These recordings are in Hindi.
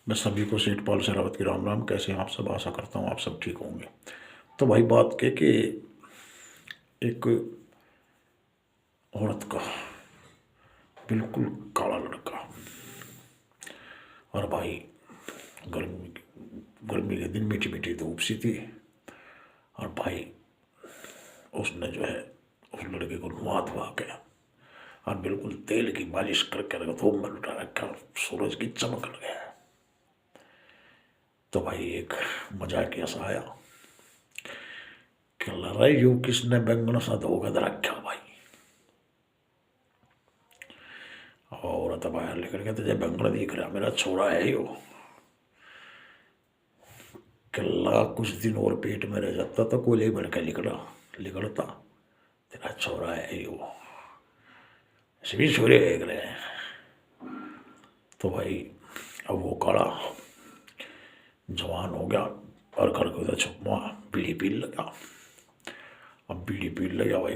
मैं सभी को सेठपाल शेरावत की राम राम। कैसे हैं आप सब? आशा करता हूँ आप सब ठीक होंगे। तो भाई बात के कि एक औरत का बिल्कुल काला लड़का, और भाई गर्मी गर्मी के दिन मीठी मीठी धूप सी थी, और भाई उसने जो है उस लड़के को नुहा धुआ के और बिल्कुल तेल की मालिश करके रखा, धूप में लुटा रखा, सूरज की चमक लगे। तो भाई एक मजाक ऐसा आया कि लड़ाई यू किसने बैंगन सा धोकर रखा भाई। और तो बाहर निकल के तुझे बैंगन दिख रहा, मेरा छोरा है यो। कल्ला कुछ दिन और पेट में रह जाता तो कोयले बन के निकलता, तेरा छोरा है यो। सभी छोरे देख रहे हैं। तो भाई अब वो काला जवान हो गया और घर को उधर छुपा बीड़ी पी लगा। अब बीड़ी पी लगा भाई,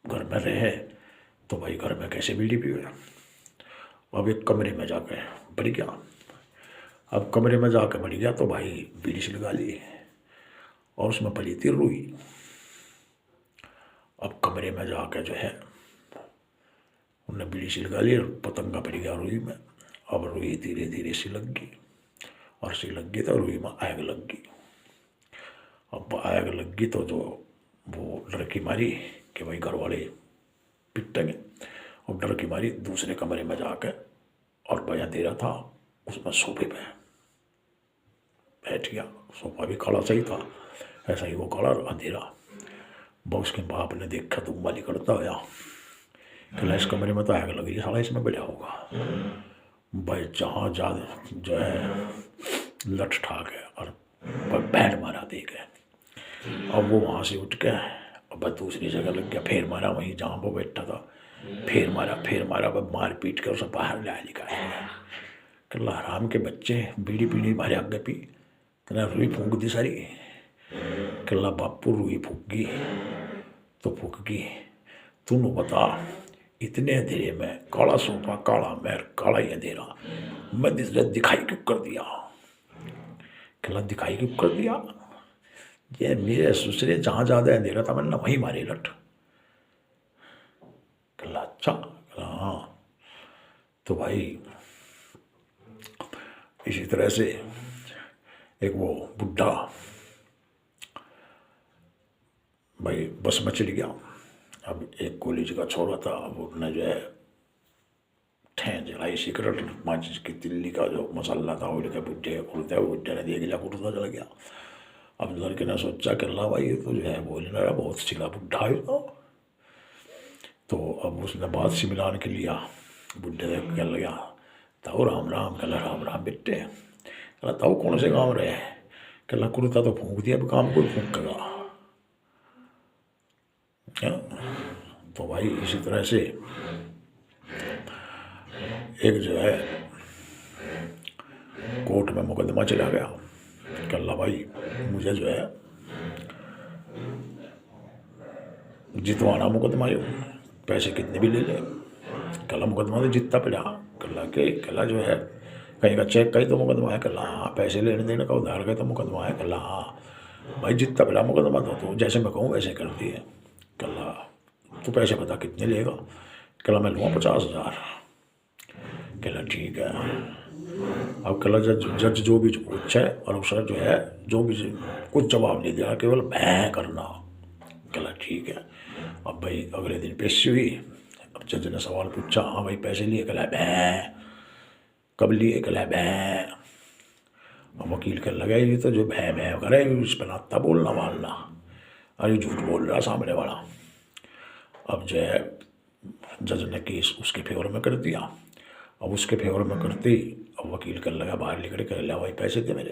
घर में रहे तो भाई घर में कैसे बीड़ी पीवे। अब एक कमरे में जाके बढ़ गया। अब कमरे में जाके बढ़ गया तो भाई बीड़ी से लगा ली और उसमें पड़ी थी रुई। अब कमरे में जाके जो है उन्होंने बीड़ी से लगा ली और पतंगा पड़ गया रुई में। अब रुई धीरे धीरे सी लग गई और सी लग गई तो रुई में आग लग गई। अब आग लग गई तो जो वो डर की मारी कि भाई घर वाले पिटेंगे, और डर की मारी दूसरे कमरे में जाके, और भाई अंधेरा था, उसमें सोफे पे बैठ गया। सोफा भी काला सही था, ऐसा ही वो काला और अंधेरा। बहुत उसके बाप ने देखा तो माली करता आया कि इस कमरे में तो आग लगी, साला इसमें बैठा होगा। भाई जहाँ जा जो है लठ ठाक है और बैठ मारा दे के। अब वो वहाँ से उठ के अब दूसरी जगह लग गया, फिर मारा वहीं जहाँ वो बैठा था, फिर मारा। अब मार पीट कर उसे बाहर ले निकाला। कल्ला हराम के बच्चे बीड़ी पीड़ी मारे आगे पी, तेना रुई फूंक दी सारी। कल्ला बापू रुई फूक गई तो फूक गई। तूने बता इतने अंधेरे में काला सोफा, काला मैर, काला ही अंधेरा, मैं दिखाई क्यों कर दिया? कल्ला दिखाई क्यों कर दिया? ये मेरे ससुरे जहाँ ज़्यादा अंधेरा था मैंने वहीं मारे लट। कल्ला अच्छा, कल्ला हाँ। तो भाई इसी तरह से एक वो बुढ़ा भाई बस में चल गया। अब एक कॉलेज का छोरा था, अब उसने जो है ठें जलाई सिगरेट, माचिस की तिल्ली का जो मसाला था वो के बुढ़े खुलते हैं, बुढ़े ने दिया गिला कुटता चला गया। अब लड़के ने सोचा कि अल्लाह भाई ये तो जो है बोल रहा बहुत सिला बुढ़ा है तो अब उसने बात से मिलान के लिया। बुढ़े ने कह लगा ताऊ राम राम। कहला राम राम बेटे। कहला ताऊ कौन से गाँव रहे? कहला कुर्ता तो फूंक दिया, अब काम कोई फूंकेगा क्या? तो भाई इसी तरह से एक जो है कोर्ट में मुकदमा चला गया। कल्ला भाई मुझे जो है जितवाना मुकदमा, ये पैसे कितने भी ले ले। कल्ला मुकदमा तो जितना पड़ा। कल्ला जो है कहीं का चेक का ही तो मुकदमा है। कल्ला हाँ। पैसे लेने देने का उधार का तो मुकदमा है। कल्ला हाँ। भाई जितना पड़ा मुकदमा तो जैसे मैं कहूँ वैसे करती है। कल्ला तू पैसे बता कितने लेगा? कल्ला मैं लूँगा 50,000। कहला ठीक है। अब कल जज जो भी पूछे और उसका जो है जो भी कुछ जवाब नहीं दिया, केवल भैं करना। कहला ठीक है। अब भाई अगले दिन पेशी हुई। अब जज ने सवाल पूछा, हाँ भाई पैसे लिए? कहला भैं। कब लिए? कहला भैं। अब वकील कह लगा ये तो जो भैं भैं करे उस पर नाता बोलना मानना, अरे झूठ बोल रहा सामने वाला। अब जो है जज ने केस उसके फेवर में कर दिया। अब उसके फेवर में करते ही अब वकील कर लगा बाहर निकल कर, ला भाई पैसे थे मेरे।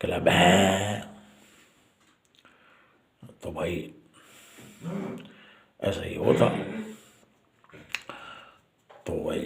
कहला भैं। तो भाई ऐसा ही होता। तो भाई